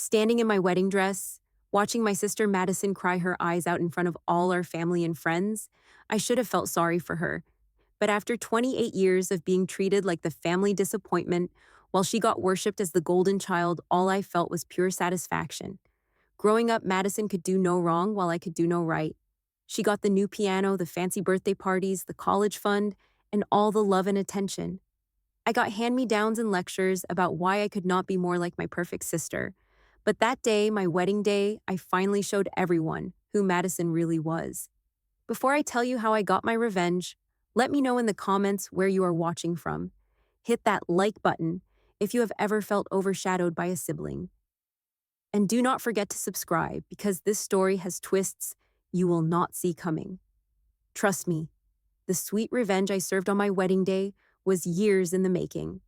Standing in my wedding dress, watching my sister Madison cry her eyes out in front of all our family and friends, I should have felt sorry for her. But after 28 years of being treated like the family disappointment, while she got worshipped as the golden child, all I felt was pure satisfaction. Growing up, Madison could do no wrong while I could do no right. She got the new piano, the fancy birthday parties, the college fund, and all the love and attention. I got hand-me-downs and lectures about why I could not be more like my perfect sister. But that day, my wedding day, I finally showed everyone who Madison really was. Before I tell you how I got my revenge, let me know in the comments where you are watching from. Hit that like button if you have ever felt overshadowed by a sibling. And do not forget to subscribe because this story has twists you will not see coming. Trust me, the sweet revenge I served on my wedding day was years in the making.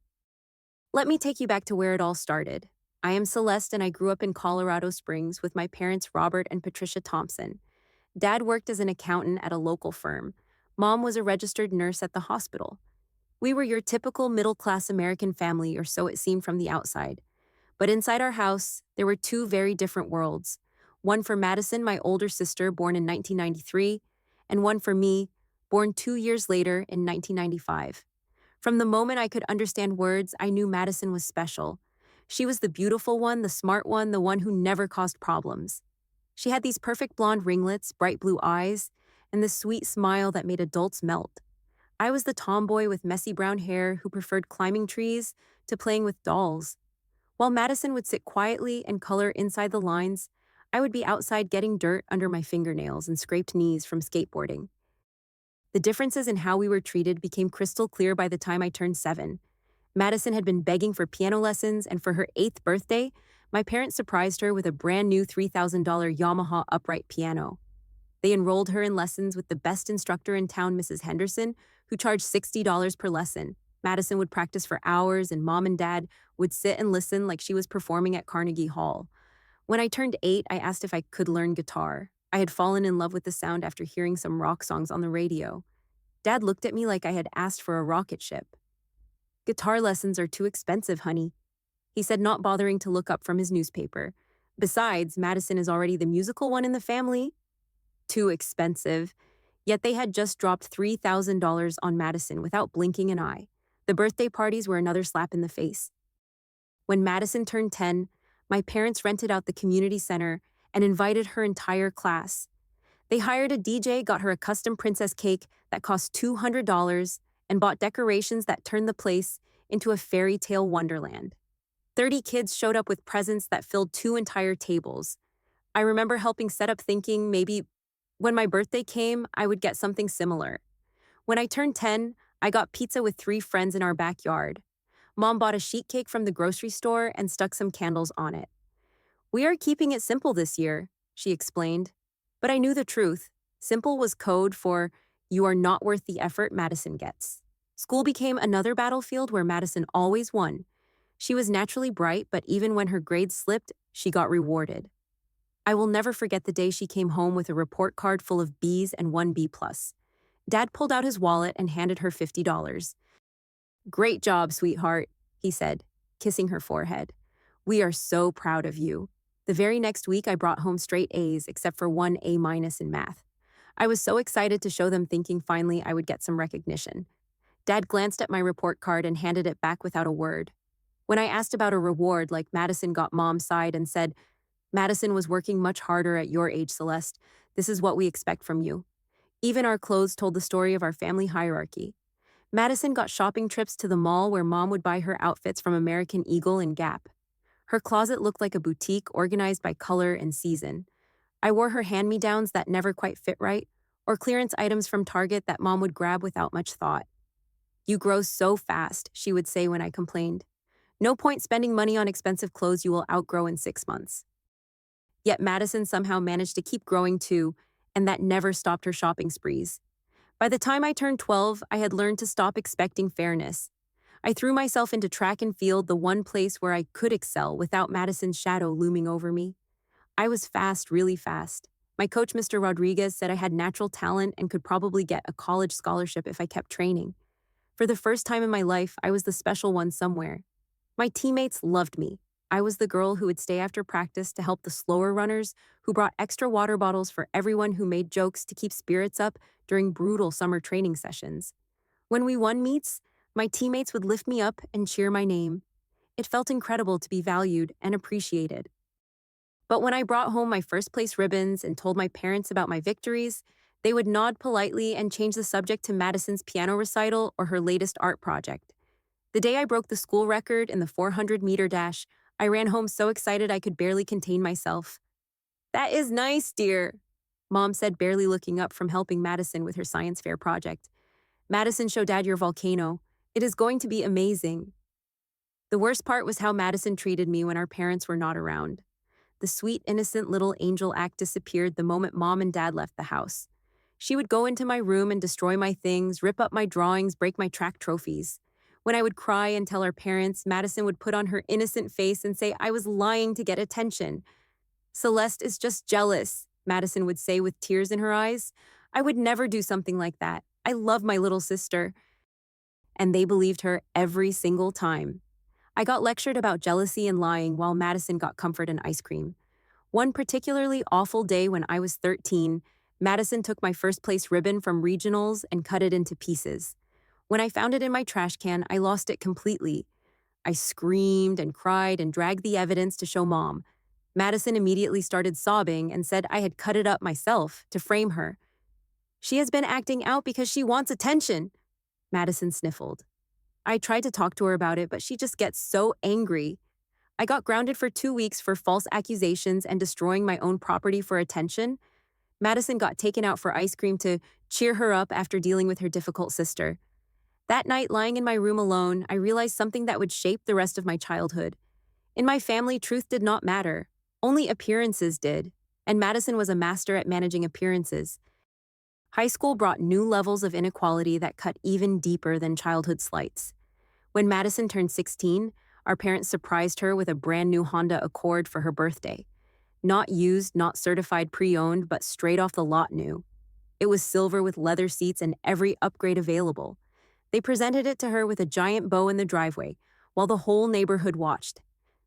Let me take you back to where it all started. I am Celeste and I grew up in Colorado Springs with my parents Robert and Patricia Thompson. Dad worked as an accountant at a local firm. Mom was a registered nurse at the hospital. We were your typical middle-class American family, or so it seemed from the outside. But inside our house, there were two very different worlds. One for Madison, my older sister, born in 1993, and one for me, born 2 years later in 1995. From the moment I could understand words, I knew Madison was special. She was the beautiful one, the smart one, the one who never caused problems. She had these perfect blonde ringlets, bright blue eyes, and the sweet smile that made adults melt. I was the tomboy with messy brown hair who preferred climbing trees to playing with dolls. While Madison would sit quietly and color inside the lines, I would be outside getting dirt under my fingernails and scraped knees from skateboarding. The differences in how we were treated became crystal clear by the time I turned 7. Madison had been begging for piano lessons, and for her 8th birthday, my parents surprised her with a brand new $3,000 Yamaha upright piano. They enrolled her in lessons with the best instructor in town, Mrs. Henderson, who charged $60 per lesson. Madison would practice for hours, and Mom and Dad would sit and listen like she was performing at Carnegie Hall. When I turned 8, I asked if I could learn guitar. I had fallen in love with the sound after hearing some rock songs on the radio. Dad looked at me like I had asked for a rocket ship. "Guitar lessons are too expensive, honey," he said, not bothering to look up from his newspaper. "Besides, Madison is already the musical one in the family." Too expensive. Yet they had just dropped $3,000 on Madison without blinking an eye. The birthday parties were another slap in the face. When Madison turned 10, my parents rented out the community center and invited her entire class. They hired a DJ, got her a custom princess cake that cost $200, and bought decorations that turned the place into a fairy tale wonderland. 30 kids showed up with presents that filled 2 entire tables. I remember helping set up, thinking maybe when my birthday came, I would get something similar. When I turned 10, I got pizza with 3 friends in our backyard. Mom bought a sheet cake from the grocery store and stuck some candles on it. "We are keeping it simple this year," she explained. But I knew the truth. Simple was code for, "You are not worth the effort Madison gets." School became another battlefield where Madison always won. She was naturally bright, but even when her grades slipped, she got rewarded. I will never forget the day she came home with a report card full of B's and 1 B+. Dad pulled out his wallet and handed her $50. "Great job, sweetheart," he said, kissing her forehead. "We are so proud of you." The very next week, I brought home straight A's except for 1 A- in math. I was so excited to show them, thinking finally I would get some recognition. Dad glanced at my report card and handed it back without a word. When I asked about a reward, like Madison got Mom's side and said, "Madison was working much harder at your age, Celeste. This is what we expect from you." Even our clothes told the story of our family hierarchy. Madison got shopping trips to the mall where Mom would buy her outfits from American Eagle and Gap. Her closet looked like a boutique organized by color and season. I wore her hand-me-downs that never quite fit right, or clearance items from Target that Mom would grab without much thought. "You grow so fast," she would say when I complained. "No point spending money on expensive clothes you will outgrow in 6 months." Yet Madison somehow managed to keep growing too, and that never stopped her shopping sprees. By the time I turned 12, I had learned to stop expecting fairness. I threw myself into track and field, the one place where I could excel without Madison's shadow looming over me. I was fast, really fast. My coach, Mr. Rodriguez, said I had natural talent and could probably get a college scholarship if I kept training. For the first time in my life, I was the special one somewhere. My teammates loved me. I was the girl who would stay after practice to help the slower runners, who brought extra water bottles for everyone, who made jokes to keep spirits up during brutal summer training sessions. When we won meets, my teammates would lift me up and cheer my name. It felt incredible to be valued and appreciated. But when I brought home my first place ribbons and told my parents about my victories, they would nod politely and change the subject to Madison's piano recital or her latest art project. The day I broke the school record in the 400-meter dash, I ran home so excited I could barely contain myself. "That is nice, dear," Mom said, barely looking up from helping Madison with her science fair project. "Madison, show Dad your volcano. It is going to be amazing." The worst part was how Madison treated me when our parents were not around. The sweet, innocent little angel act disappeared the moment Mom and Dad left the house. She would go into my room and destroy my things, rip up my drawings, break my track trophies. When I would cry and tell our parents, Madison would put on her innocent face and say I was lying to get attention. "Celeste is just jealous," Madison would say with tears in her eyes. "I would never do something like that. I love my little sister." And they believed her every single time. I got lectured about jealousy and lying while Madison got comfort and ice cream. One particularly awful day when I was 13, Madison took my first place ribbon from regionals and cut it into pieces. When I found it in my trash can, I lost it completely. I screamed and cried and dragged the evidence to show Mom. Madison immediately started sobbing and said I had cut it up myself to frame her. "She has been acting out because she wants attention," Madison sniffled. I tried to talk to her about it, but she just gets so angry. I got grounded for 2 weeks for false accusations and destroying my own property for attention. Madison got taken out for ice cream to cheer her up after dealing with her difficult sister. That night, lying in my room alone, I realized something that would shape the rest of my childhood. In my family, truth did not matter. Only appearances did, and Madison was a master at managing appearances. High school brought new levels of inequality that cut even deeper than childhood slights. When Madison turned 16, our parents surprised her with a brand new Honda Accord for her birthday. Not used, not certified pre-owned, but straight off the lot new. It was silver with leather seats and every upgrade available. They presented it to her with a giant bow in the driveway, while the whole neighborhood watched.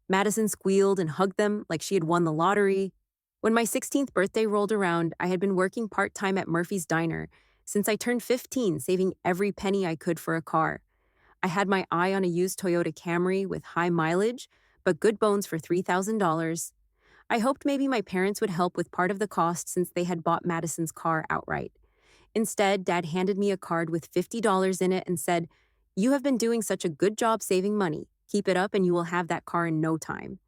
Madison squealed and hugged them like she had won the lottery. When my 16th birthday rolled around, I had been working part-time at Murphy's Diner since I turned 15, saving every penny I could for a car. I had my eye on a used Toyota Camry with high mileage, but good bones for $3,000. I hoped maybe my parents would help with part of the cost since they had bought Madison's car outright. Instead, Dad handed me a card with $50 in it and said, "You have been doing such a good job saving money. Keep it up and you will have that car in no time."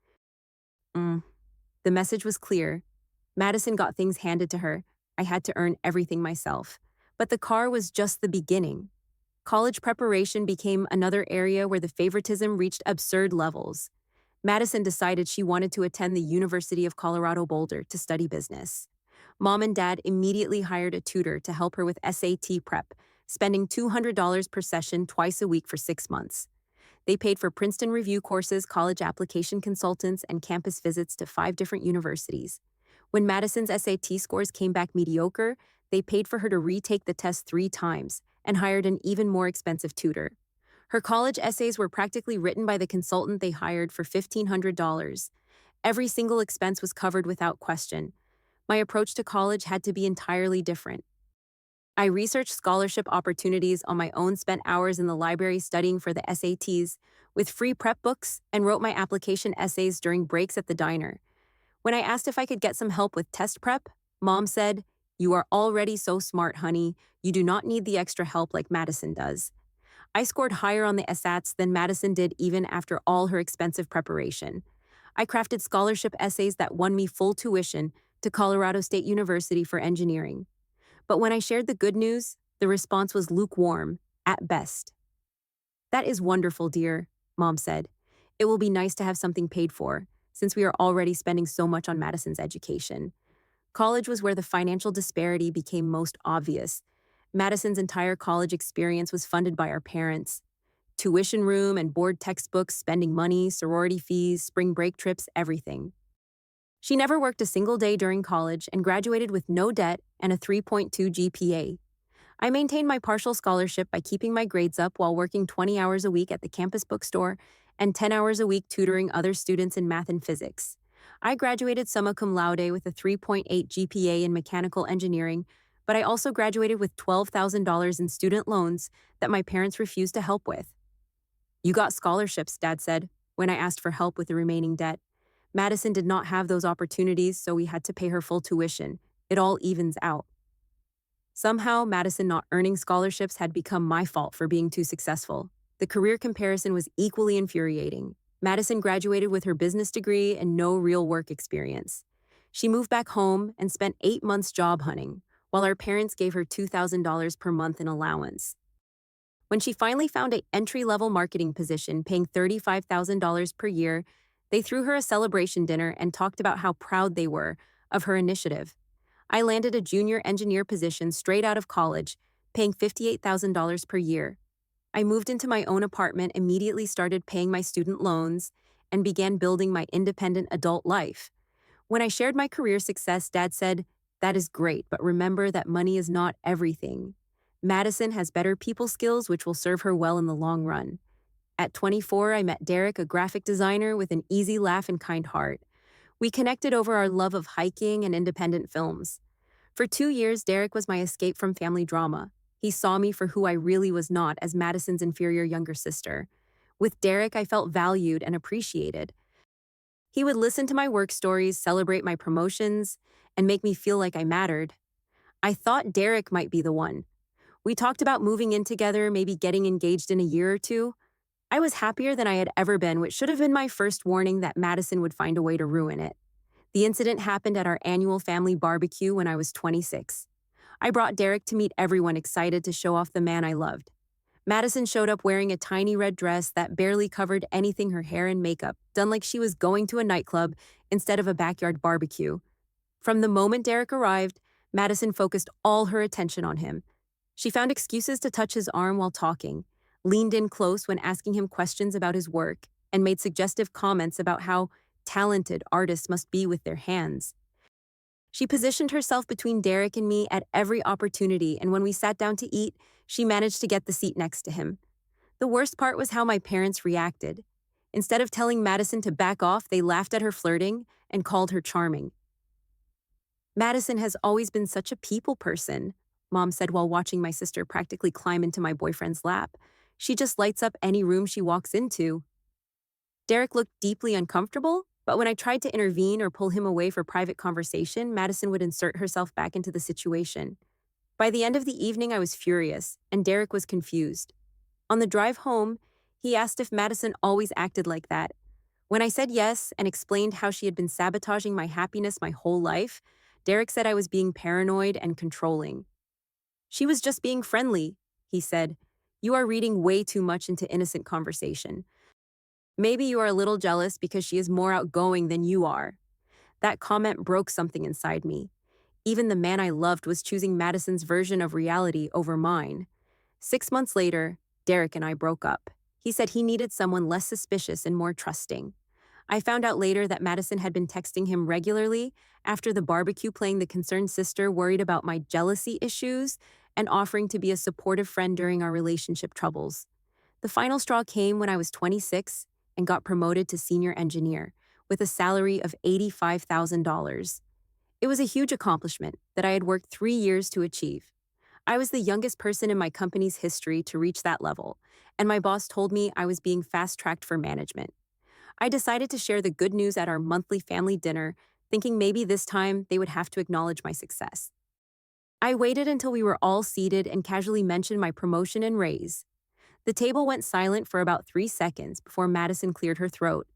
The message was clear. Madison got things handed to her. I had to earn everything myself. But the car was just the beginning. College preparation became another area where the favoritism reached absurd levels. Madison decided she wanted to attend the University of Colorado Boulder to study business. Mom and Dad immediately hired a tutor to help her with SAT prep, spending $200 per session twice a week for 6 months. They paid for Princeton review courses, college application consultants, and campus visits to 5 different universities. When Madison's SAT scores came back mediocre, they paid for her to retake the test 3 times and hired an even more expensive tutor. Her college essays were practically written by the consultant they hired for $1,500. Every single expense was covered without question. My approach to college had to be entirely different. I researched scholarship opportunities on my own, spent hours in the library studying for the SATs with free prep books, and wrote my application essays during breaks at the diner. When I asked if I could get some help with test prep, Mom said, "You are already so smart, honey. You do not need the extra help like Madison does." I scored higher on the SATs than Madison did even after all her expensive preparation. I crafted scholarship essays that won me full tuition to Colorado State University for engineering. But when I shared the good news, the response was lukewarm, at best. "That is wonderful, dear," Mom said. "It will be nice to have something paid for, since we are already spending so much on Madison's education." College was where the financial disparity became most obvious. Madison's entire college experience was funded by our parents. Tuition room and board textbooks, spending money, sorority fees, spring break trips, everything. She never worked a single day during college and graduated with no debt and a 3.2 GPA. I maintained my partial scholarship by keeping my grades up while working 20 hours a week at the campus bookstore and 10 hours a week tutoring other students in math and physics. I graduated summa cum laude with a 3.8 GPA in mechanical engineering, but I also graduated with $12,000 in student loans that my parents refused to help with. You got scholarships, Dad said, when I asked for help with the remaining debt. Madison did not have those opportunities, so we had to pay her full tuition. It all evens out. Somehow, Madison not earning scholarships had become my fault for being too successful. The career comparison was equally infuriating. Madison graduated with her business degree and no real work experience. She moved back home and spent 8 months job hunting, while our parents gave her $2,000 per month in allowance. When she finally found an entry-level marketing position paying $35,000 per year, they threw her a celebration dinner and talked about how proud they were of her initiative. I landed a junior engineer position straight out of college, paying $58,000 per year. I moved into my own apartment, immediately started paying my student loans, and began building my independent adult life. When I shared my career success, Dad said, "That is great, but remember that money is not everything. Madison has better people skills which will serve her well in the long run." At 24, I met Derek, a graphic designer with an easy laugh and kind heart. We connected over our love of hiking and independent films. For 2 years, Derek was my escape from family drama. He saw me for who I really was, not as Madison's inferior younger sister. With Derek, I felt valued and appreciated. He would listen to my work stories, celebrate my promotions, and make me feel like I mattered. I thought Derek might be the one. We talked about moving in together, maybe getting engaged in a year or two. I was happier than I had ever been, which should have been my first warning that Madison would find a way to ruin it. The incident happened at our annual family barbecue when I was 26. I brought Derek to meet everyone, excited to show off the man I loved. Madison showed up wearing a tiny red dress that barely covered anything, her hair and makeup, done like she was going to a nightclub instead of a backyard barbecue. From the moment Derek arrived, Madison focused all her attention on him. She found excuses to touch his arm while talking, leaned in close when asking him questions about his work, and made suggestive comments about how talented artists must be with their hands. She positioned herself between Derek and me at every opportunity, and when we sat down to eat, she managed to get the seat next to him. The worst part was how my parents reacted. Instead of telling Madison to back off, they laughed at her flirting and called her charming. "Madison has always been such a people person," Mom said while watching my sister practically climb into my boyfriend's lap. "She just lights up any room she walks into." Derek looked deeply uncomfortable, but when I tried to intervene or pull him away for private conversation, Madison would insert herself back into the situation. By the end of the evening, I was furious, and Derek was confused. On the drive home, he asked if Madison always acted like that. When I said yes and explained how she had been sabotaging my happiness my whole life, Derek said I was being paranoid and controlling. "She was just being friendly," he said. "You are reading way too much into innocent conversation. Maybe you are a little jealous because she is more outgoing than you are." That comment broke something inside me. Even the man I loved was choosing Madison's version of reality over mine. 6 months later, Derek and I broke up. He said he needed someone less suspicious and more trusting. I found out later that Madison had been texting him regularly after the barbecue, playing the concerned sister, worried about my jealousy issues, and offering to be a supportive friend during our relationship troubles. The final straw came when I was 26 and got promoted to senior engineer with a salary of $85,000. It was a huge accomplishment that I had worked 3 years to achieve. I was the youngest person in my company's history to reach that level, and my boss told me I was being fast-tracked for management. I decided to share the good news at our monthly family dinner, thinking maybe this time they would have to acknowledge my success. I waited until we were all seated and casually mentioned my promotion and raise. The table went silent for about 3 seconds before Madison cleared her throat.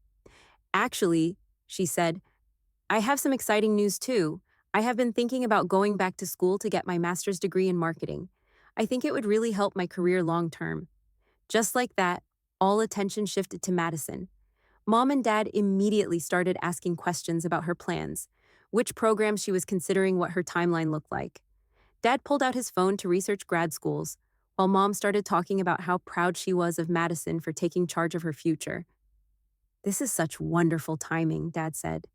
"Actually," she said, "I have some exciting news too. I have been thinking about going back to school to get my master's degree in marketing. I think it would really help my career long term." Just like that, all attention shifted to Madison. Mom and Dad immediately started asking questions about her plans, which programs she was considering, what her timeline looked like. Dad pulled out his phone to research grad schools, while Mom started talking about how proud she was of Madison for taking charge of her future. "This is such wonderful timing," Dad said.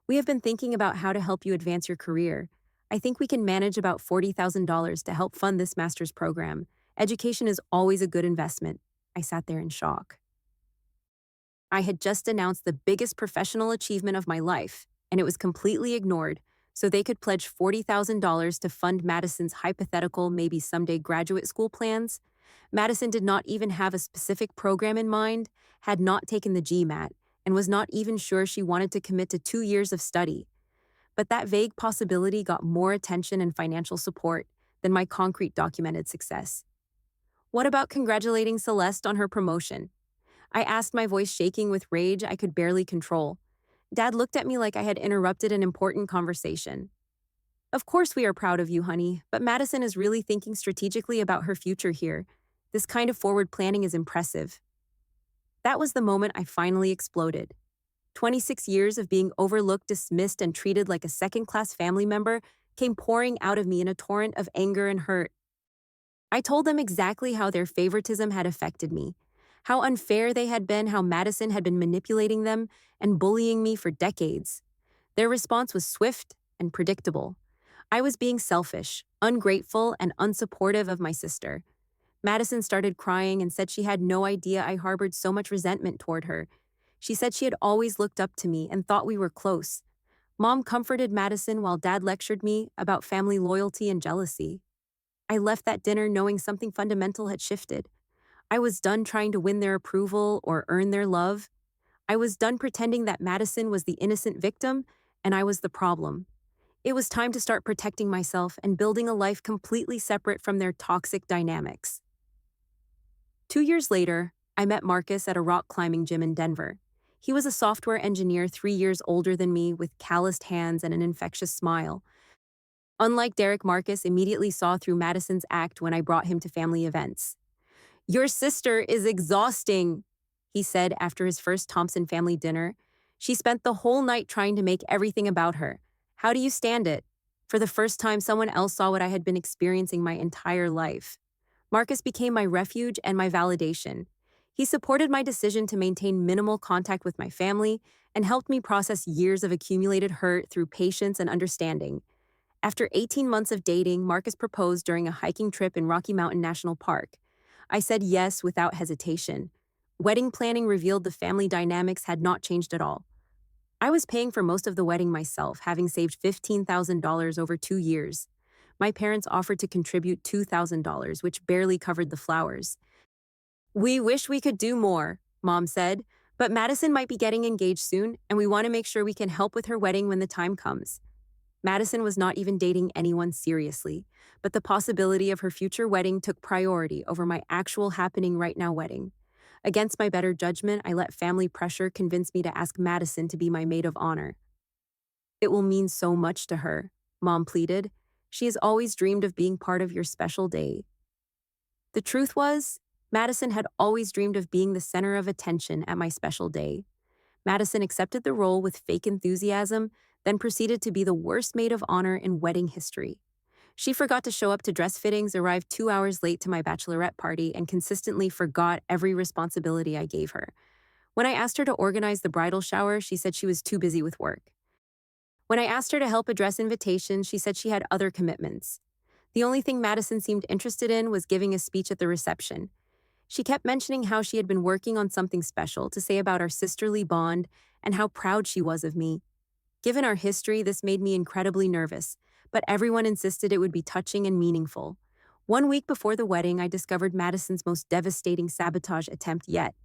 "We have been thinking about how to help you advance your career. I think we can manage about $40,000 to help fund this master's program. Education is always a good investment." I sat there in shock. I had just announced the biggest professional achievement of my life, and it was completely ignored, so they could pledge $40,000 to fund Madison's hypothetical maybe someday graduate school plans. Madison did not even have a specific program in mind, had not taken the GMAT, and was not even sure she wanted to commit to 2 years of study. But that vague possibility got more attention and financial support than my concrete documented success. What about congratulating Celeste on her promotion? I asked, my voice shaking with rage I could barely control. Dad looked at me like I had interrupted an important conversation. Of course we are proud of you, honey, but Madison is really thinking strategically about her future here. This kind of forward planning is impressive. That was the moment I finally exploded. 26 years of being overlooked, dismissed, and treated like a second-class family member came pouring out of me in a torrent of anger and hurt. I told them exactly how their favoritism had affected me, how unfair they had been, how Madison had been manipulating them and bullying me for decades. Their response was swift and predictable. I was being selfish, ungrateful, and unsupportive of my sister. Madison started crying and said she had no idea I harbored so much resentment toward her. She said she had always looked up to me and thought we were close. Mom comforted Madison while Dad lectured me about family loyalty and jealousy. I left that dinner knowing something fundamental had shifted. I was done trying to win their approval or earn their love. I was done pretending that Madison was the innocent victim and I was the problem. It was time to start protecting myself and building a life completely separate from their toxic dynamics. 2 years later, I met Marcus at a rock climbing gym in Denver. He was a software engineer 3 years older than me with calloused hands and an infectious smile. Unlike Derek, Marcus immediately saw through Madison's act when I brought him to family events. "Your sister is exhausting," he said after his first Thompson family dinner. "She spent the whole night trying to make everything about her. How do you stand it?" For the first time, someone else saw what I had been experiencing my entire life. Marcus became my refuge and my validation. He supported my decision to maintain minimal contact with my family and helped me process years of accumulated hurt through patience and understanding. After 18 months of dating, Marcus proposed during a hiking trip in Rocky Mountain National Park. I said yes without hesitation. Wedding planning revealed the family dynamics had not changed at all. I was paying for most of the wedding myself, having saved $15,000 over 2 years. My parents offered to contribute $2,000, which barely covered the flowers. "We wish we could do more," Mom said, "but Madison might be getting engaged soon, and we want to make sure we can help with her wedding when the time comes." Madison was not even dating anyone seriously, but the possibility of her future wedding took priority over my actual happening right now wedding. Against my better judgment, I let family pressure convince me to ask Madison to be my maid of honor. "It will mean so much to her," Mom pleaded. "She has always dreamed of being part of your special day." The truth was, Madison had always dreamed of being the center of attention at my special day. Madison accepted the role with fake enthusiasm, then proceeded to be the worst maid of honor in wedding history. She forgot to show up to dress fittings, arrived 2 hours late to my bachelorette party, and consistently forgot every responsibility I gave her. When I asked her to organize the bridal shower, she said she was too busy with work. When I asked her to help address invitations, she said she had other commitments. The only thing Madison seemed interested in was giving a speech at the reception. She kept mentioning how she had been working on something special to say about our sisterly bond and how proud she was of me. Given our history, this made me incredibly nervous, but everyone insisted it would be touching and meaningful. 1 week before the wedding, I discovered Madison's most devastating sabotage attempt yet.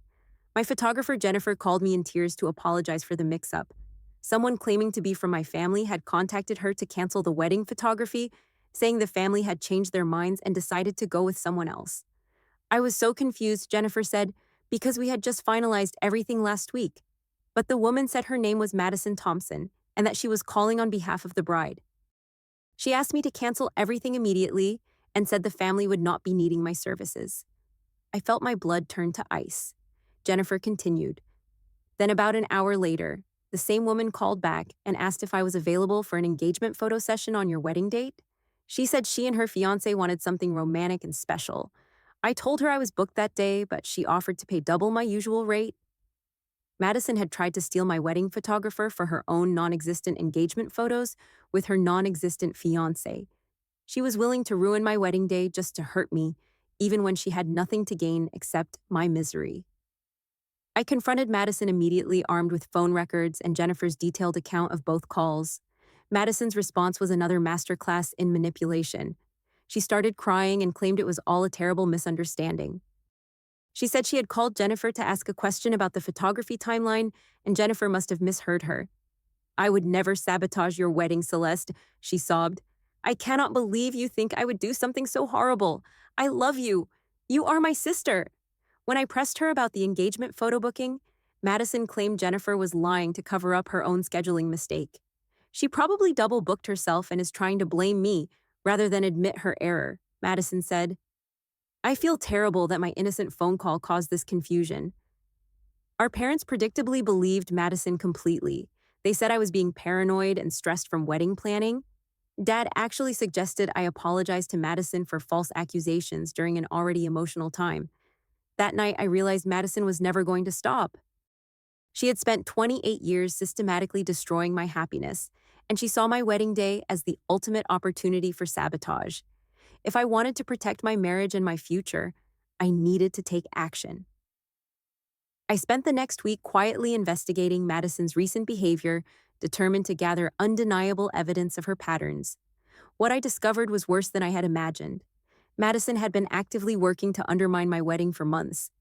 My photographer Jennifer called me in tears to apologize for the mix-up. Someone claiming to be from my family had contacted her to cancel the wedding photography, saying the family had changed their minds and decided to go with someone else. I was so confused, Jennifer said, because we had just finalized everything last week. But the woman said her name was Madison Thompson and that she was calling on behalf of the bride. She asked me to cancel everything immediately and said the family would not be needing my services. I felt my blood turn to ice. Jennifer continued. Then about an hour later, the same woman called back and asked if I was available for an engagement photo session on your wedding date. She said she and her fiancé wanted something romantic and special. I told her I was booked that day, but she offered to pay double my usual rate. Madison had tried to steal my wedding photographer for her own non-existent engagement photos with her non-existent fiancé. She was willing to ruin my wedding day just to hurt me, even when she had nothing to gain except my misery. I confronted Madison immediately, armed with phone records and Jennifer's detailed account of both calls. Madison's response was another masterclass in manipulation. She started crying and claimed it was all a terrible misunderstanding. She said she had called Jennifer to ask a question about the photography timeline, and Jennifer must have misheard her. "I would never sabotage your wedding, Celeste," she sobbed. "I cannot believe you think I would do something so horrible. I love you. You are my sister." When I pressed her about the engagement photo booking, Madison claimed Jennifer was lying to cover up her own scheduling mistake. "She probably double booked herself and is trying to blame me rather than admit her error," Madison said. "I feel terrible that my innocent phone call caused this confusion." Our parents predictably believed Madison completely. They said I was being paranoid and stressed from wedding planning. Dad actually suggested I apologize to Madison for false accusations during an already emotional time. That night, I realized Madison was never going to stop. She had spent 28 years systematically destroying my happiness, and she saw my wedding day as the ultimate opportunity for sabotage. If I wanted to protect my marriage and my future, I needed to take action. I spent the next week quietly investigating Madison's recent behavior, determined to gather undeniable evidence of her patterns. What I discovered was worse than I had imagined. Madison had been actively working to undermine my wedding for months.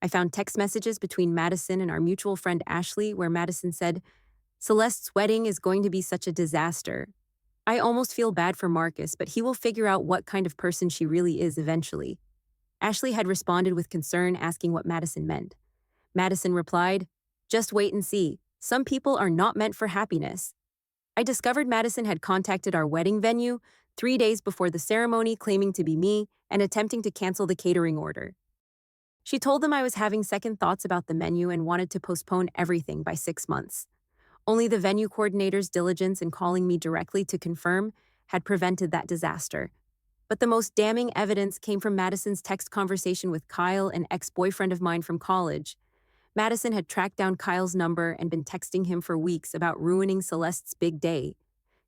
I found text messages between Madison and our mutual friend Ashley where Madison said, "Celeste's wedding is going to be such a disaster. I almost feel bad for Marcus, but he will figure out what kind of person she really is eventually." Ashley had responded with concern, asking what Madison meant. Madison replied, "Just wait and see. Some people are not meant for happiness." I discovered Madison had contacted our wedding venue 3 days before the ceremony, claiming to be me and attempting to cancel the catering order. She told them I was having second thoughts about the menu and wanted to postpone everything by 6 months. Only the venue coordinator's diligence in calling me directly to confirm had prevented that disaster. But the most damning evidence came from Madison's text conversation with Kyle, an ex-boyfriend of mine from college. Madison had tracked down Kyle's number and been texting him for weeks about ruining Celeste's big day.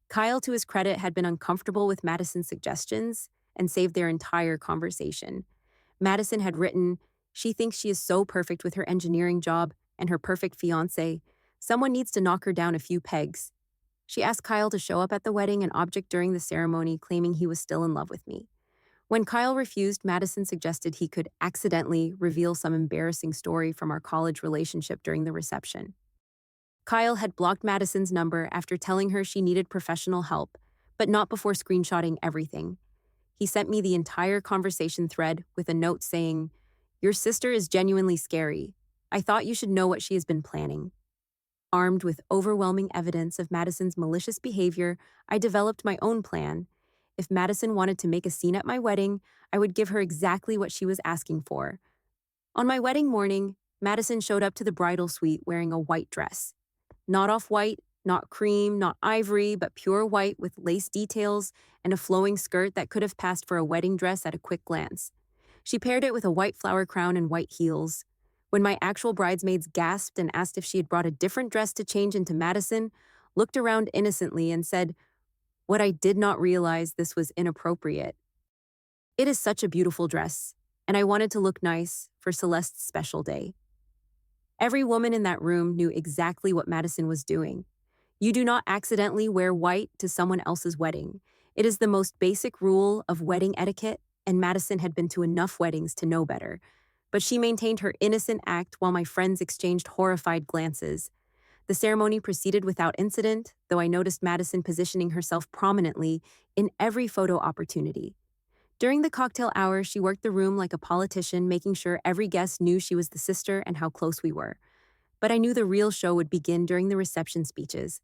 Kyle, to his credit, had been uncomfortable with Madison's suggestions and saved their entire conversation. Madison had written, "She thinks she is so perfect with her engineering job and her perfect fiancé. Someone needs to knock her down a few pegs." She asked Kyle to show up at the wedding and object during the ceremony, claiming he was still in love with me. When Kyle refused, Madison suggested he could accidentally reveal some embarrassing story from our college relationship during the reception. Kyle had blocked Madison's number after telling her she needed professional help, but not before screenshotting everything. He sent me the entire conversation thread with a note saying, "Your sister is genuinely scary. I thought you should know what she has been planning." Armed with overwhelming evidence of Madison's malicious behavior, I developed my own plan. If Madison wanted to make a scene at my wedding, I would give her exactly what she was asking for. On my wedding morning, Madison showed up to the bridal suite wearing a white dress. Not off-white, not cream, not ivory, but pure white with lace details and a flowing skirt that could have passed for a wedding dress at a quick glance. She paired it with a white flower crown and white heels. When my actual bridesmaids gasped and asked if she had brought a different dress to change into, Madison looked around innocently and said, "What I did not realize, this was inappropriate." It is such a beautiful dress, and I wanted to look nice for Celeste's special day. Every woman in that room knew exactly what Madison was doing. You do not accidentally wear white to someone else's wedding. It is the most basic rule of wedding etiquette, and Madison had been to enough weddings to know better. But she maintained her innocent act while my friends exchanged horrified glances. The ceremony proceeded without incident, though I noticed Madison positioning herself prominently in every photo opportunity. During the cocktail hour, she worked the room like a politician, making sure every guest knew she was the sister and how close we were. But I knew the real show would begin during the reception speeches.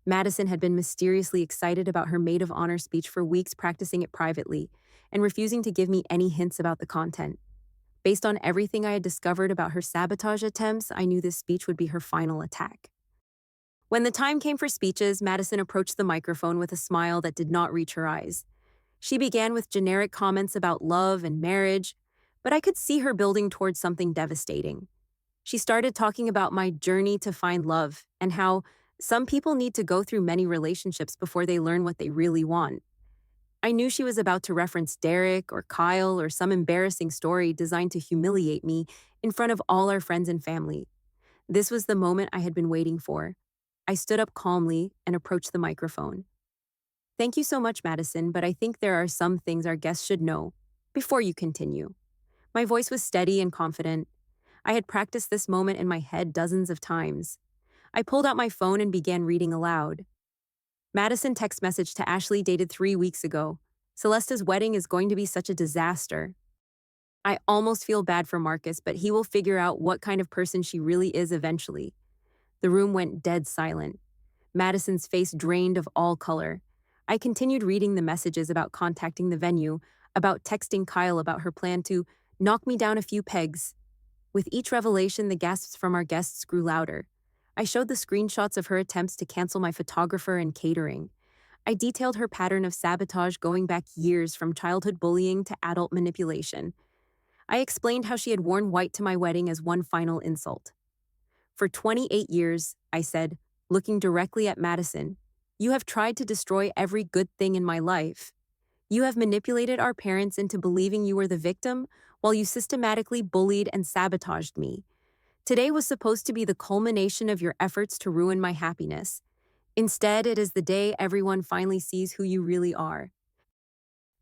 Madison had been mysteriously excited about her maid of honor speech for weeks, practicing it privately, and refusing to give me any hints about the content. Based on everything I had discovered about her sabotage attempts, I knew this speech would be her final attack. When the time came for speeches, Madison approached the microphone with a smile that did not reach her eyes. She began with generic comments about love and marriage, but I could see her building towards something devastating. She started talking about my journey to find love and how some people need to go through many relationships before they learn what they really want. I knew she was about to reference Derek or Kyle or some embarrassing story designed to humiliate me in front of all our friends and family. This was the moment I had been waiting for. I stood up calmly and approached the microphone. Thank you so much, Madison, but I think there are some things our guests should know before you continue. My voice was steady and confident. I had practiced this moment in my head dozens of times. I pulled out my phone and began reading aloud. Madison text message to Ashley dated 3 weeks ago. Celeste's wedding is going to be such a disaster. I almost feel bad for Marcus, but he will figure out what kind of person she really is eventually. The room went dead silent. Madison's face drained of all color. I continued reading the messages about contacting the venue, about texting Kyle about her plan to knock me down a few pegs. With each revelation, the gasps from our guests grew louder. I showed the screenshots of her attempts to cancel my photographer and catering. I detailed her pattern of sabotage going back years from childhood bullying to adult manipulation. I explained how she had worn white to my wedding as one final insult. For 28 years, I said, looking directly at Madison, you have tried to destroy every good thing in my life. You have manipulated our parents into believing you were the victim while you systematically bullied and sabotaged me. Today was supposed to be the culmination of your efforts to ruin my happiness. Instead, it is the day everyone finally sees who you really are.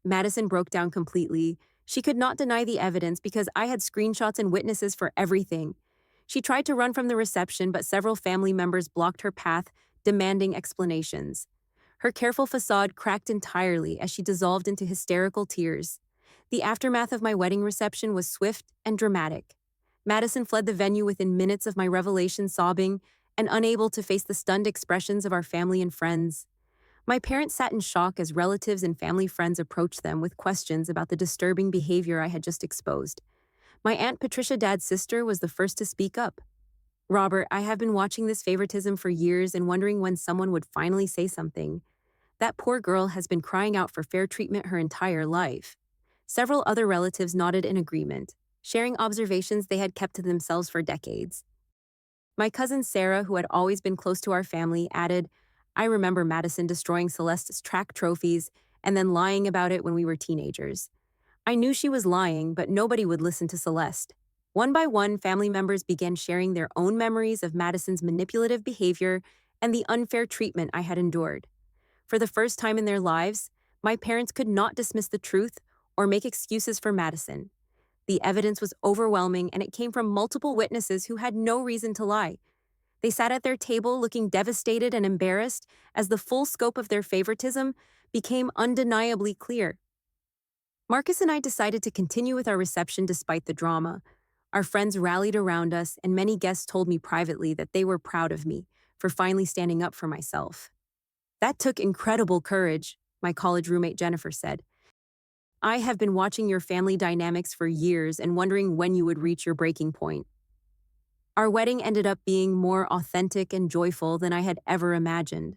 Madison broke down completely. She could not deny the evidence because I had screenshots and witnesses for everything. She tried to run from the reception, but several family members blocked her path, demanding explanations. Her careful facade cracked entirely as she dissolved into hysterical tears. The aftermath of my wedding reception was swift and dramatic. Madison fled the venue within minutes of my revelation, sobbing and unable to face the stunned expressions of our family and friends. My parents sat in shock as relatives and family friends approached them with questions about the disturbing behavior I had just exposed. My Aunt Patricia, Dad's sister, was the first to speak up. Robert, I have been watching this favoritism for years and wondering when someone would finally say something. That poor girl has been crying out for fair treatment her entire life. Several other relatives nodded in agreement, sharing observations they had kept to themselves for decades. My cousin Sarah, who had always been close to our family, added, I remember Madison destroying Celeste's track trophies and then lying about it when we were teenagers. I knew she was lying, but nobody would listen to Celeste. One by one, family members began sharing their own memories of Madison's manipulative behavior and the unfair treatment I had endured. For the first time in their lives, my parents could not dismiss the truth or make excuses for Madison. The evidence was overwhelming, and it came from multiple witnesses who had no reason to lie. They sat at their table looking devastated and embarrassed as the full scope of their favoritism became undeniably clear. Marcus and I decided to continue with our reception despite the drama. Our friends rallied around us, and many guests told me privately that they were proud of me for finally standing up for myself. That took incredible courage, my college roommate Jennifer said. I have been watching your family dynamics for years and wondering when you would reach your breaking point. Our wedding ended up being more authentic and joyful than I had ever imagined.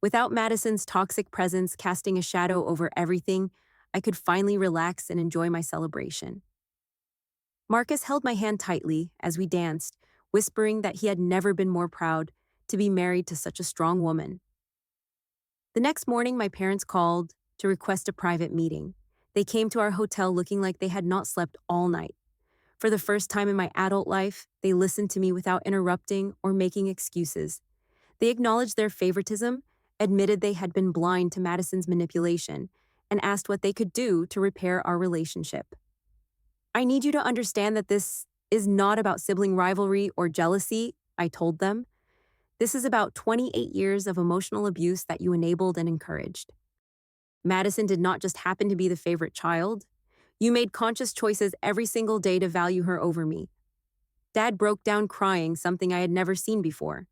Without Madison's toxic presence casting a shadow over everything, I could finally relax and enjoy my celebration. Marcus held my hand tightly as we danced, whispering that he had never been more proud to be married to such a strong woman. The next morning, my parents called to request a private meeting. They came to our hotel looking like they had not slept all night. For the first time in my adult life, they listened to me without interrupting or making excuses. They acknowledged their favoritism, admitted they had been blind to Madison's manipulation, and asked what they could do to repair our relationship. I need you to understand that this is not about sibling rivalry or jealousy, I told them. This is about 28 years of emotional abuse that you enabled and encouraged. Madison did not just happen to be the favorite child. You made conscious choices every single day to value her over me. Dad broke down crying, something I had never seen before.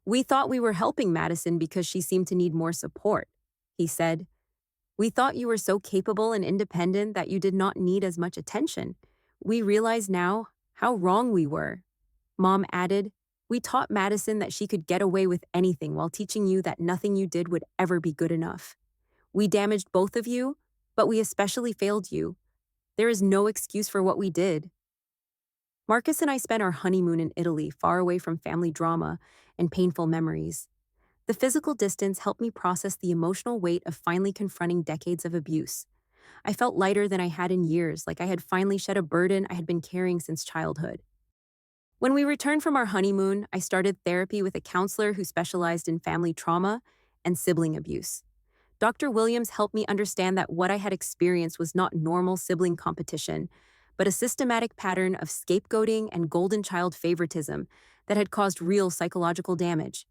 We thought we were helping Madison because she seemed to need more support, he said. We thought you were so capable and independent that you did not need as much attention. We realize now how wrong we were. Mom added, we taught Madison that she could get away with anything while teaching you that nothing you did would ever be good enough. We damaged both of you, but we especially failed you. There is no excuse for what we did. Marcus and I spent our honeymoon in Italy, far away from family drama and painful memories. The physical distance helped me process the emotional weight of finally confronting decades of abuse. I felt lighter than I had in years, like I had finally shed a burden I had been carrying since childhood. When we returned from our honeymoon, I started therapy with a counselor who specialized in family trauma and sibling abuse. Dr. Williams helped me understand that what I had experienced was not normal sibling competition, but a systematic pattern of scapegoating and golden child favoritism that had caused real psychological damage.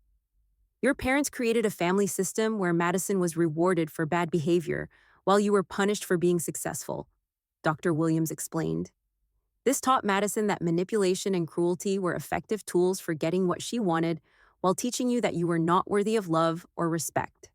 Your parents created a family system where Madison was rewarded for bad behavior while you were punished for being successful, Dr. Williams explained. This taught Madison that manipulation and cruelty were effective tools for getting what she wanted while teaching you that you were not worthy of love or respect.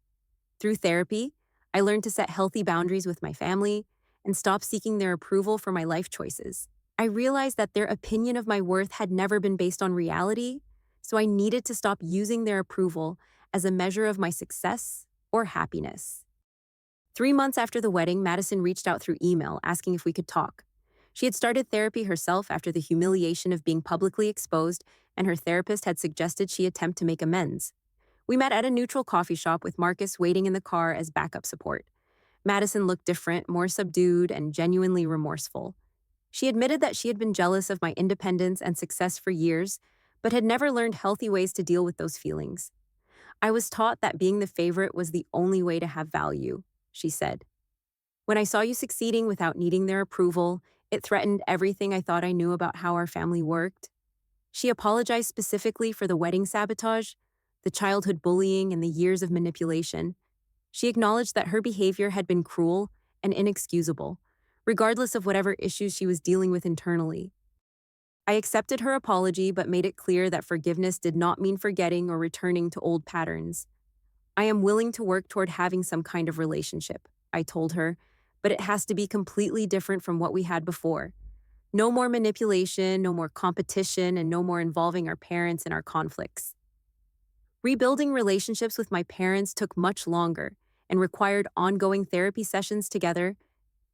Through therapy, I learned to set healthy boundaries with my family and stop seeking their approval for my life choices. I realized that their opinion of my worth had never been based on reality, so I needed to stop using their approval as a measure of my success or happiness. 3 months after the wedding, Madison reached out through email asking if we could talk. She had started therapy herself after the humiliation of being publicly exposed, and her therapist had suggested she attempt to make amends. We met at a neutral coffee shop with Marcus waiting in the car as backup support. Madison looked different, more subdued, and genuinely remorseful. She admitted that she had been jealous of my independence and success for years, but had never learned healthy ways to deal with those feelings. I was taught that being the favorite was the only way to have value, she said. When I saw you succeeding without needing their approval, it threatened everything I thought I knew about how our family worked. She apologized specifically for the wedding sabotage, the childhood bullying, and the years of manipulation. She acknowledged that her behavior had been cruel and inexcusable, regardless of whatever issues she was dealing with internally. I accepted her apology but made it clear that forgiveness did not mean forgetting or returning to old patterns. I am willing to work toward having some kind of relationship, I told her, but it has to be completely different from what we had before. No more manipulation, no more competition, and no more involving our parents in our conflicts. Rebuilding relationships with my parents took much longer and required ongoing therapy sessions together.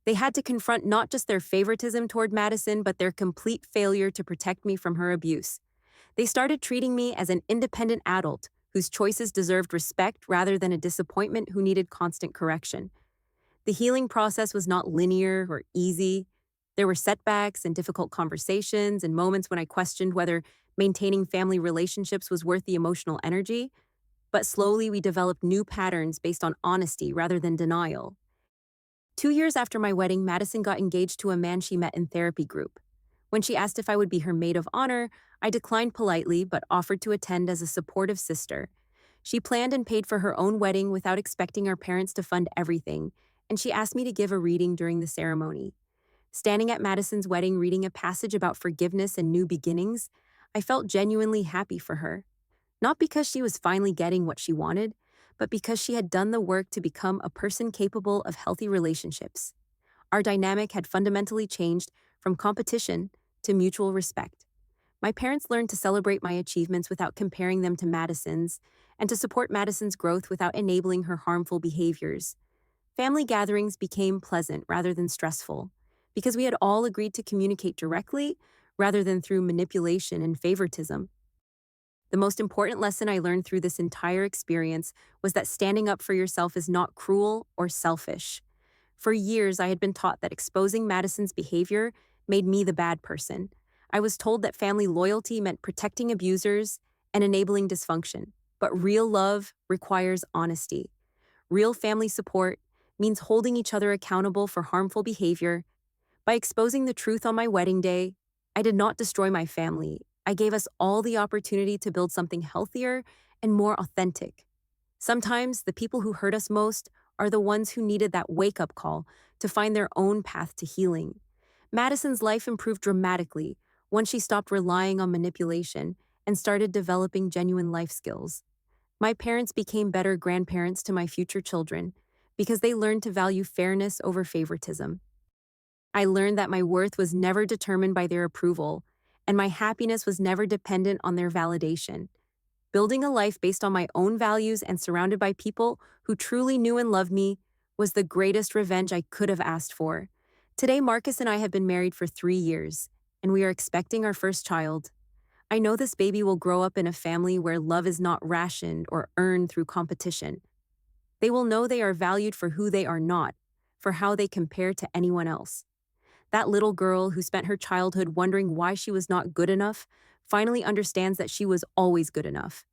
They had to confront not just their favoritism toward Madison, but their complete failure to protect me from her abuse. They started treating me as an independent adult whose choices deserved respect rather than a disappointment who needed constant correction. The healing process was not linear or easy. There were setbacks and difficult conversations and moments when I questioned whether maintaining family relationships was worth the emotional energy. But slowly we developed new patterns based on honesty rather than denial. 2 years after my wedding, Madison got engaged to a man she met in therapy group. When she asked if I would be her maid of honor, I declined politely but offered to attend as a supportive sister. She planned and paid for her own wedding without expecting our parents to fund everything, and she asked me to give a reading during the ceremony. Standing at Madison's wedding reading a passage about forgiveness and new beginnings, I felt genuinely happy for her. Not because she was finally getting what she wanted, but because she had done the work to become a person capable of healthy relationships. Our dynamic had fundamentally changed from competition to mutual respect. My parents learned to celebrate my achievements without comparing them to Madison's, and to support Madison's growth without enabling her harmful behaviors. Family gatherings became pleasant rather than stressful, because we had all agreed to communicate directly rather than through manipulation and favoritism. The most important lesson I learned through this entire experience was that standing up for yourself is not cruel or selfish. For years, I had been taught that exposing Madison's behavior made me the bad person. I was told that family loyalty meant protecting abusers and enabling dysfunction. But real love requires honesty. Real family support means holding each other accountable for harmful behavior. By exposing the truth on my wedding day, I did not destroy my family. I gave us all the opportunity to build something healthier and more authentic. Sometimes the people who hurt us most are the ones who needed that wake-up call to find their own path to healing. Madison's life improved dramatically once she stopped relying on manipulation and started developing genuine life skills. My parents became better grandparents to my future children because they learned to value fairness over favoritism. I learned that my worth was never determined by their approval, and my happiness was never dependent on their validation. Building a life based on my own values and surrounded by people who truly knew and loved me was the greatest revenge I could have asked for. Today, Marcus and I have been married for 3 years, and we are expecting our first child. I know this baby will grow up in a family where love is not rationed or earned through competition. They will know they are valued for who they are not, for how they compare to anyone else. That little girl who spent her childhood wondering why she was not good enough finally understands that she was always good enough.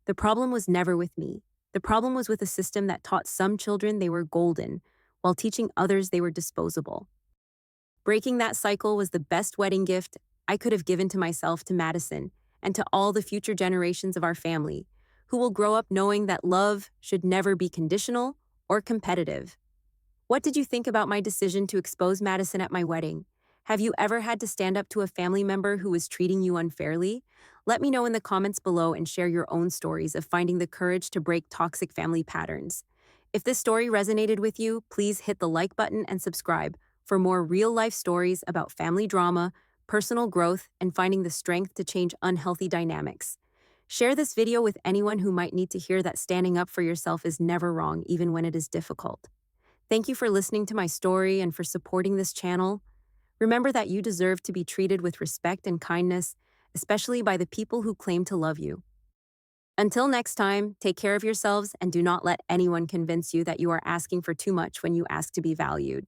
The problem was never with me. The problem was with a system that taught some children they were golden, while teaching others they were disposable. Breaking that cycle was the best wedding gift I could have given to myself, to Madison, and to all the future generations of our family, who will grow up knowing that love should never be conditional or competitive. What did you think about my decision to expose Madison at my wedding? Have you ever had to stand up to a family member who was treating you unfairly? Let me know in the comments below and share your own stories of finding the courage to break toxic family patterns. If this story resonated with you, please hit the like button and subscribe for more real-life stories about family drama, personal growth, and finding the strength to change unhealthy dynamics. Share this video with anyone who might need to hear that standing up for yourself is never wrong, even when it is difficult. Thank you for listening to my story and for supporting this channel. Remember that you deserve to be treated with respect and kindness, especially by the people who claim to love you. Until next time, take care of yourselves and do not let anyone convince you that you are asking for too much when you ask to be valued.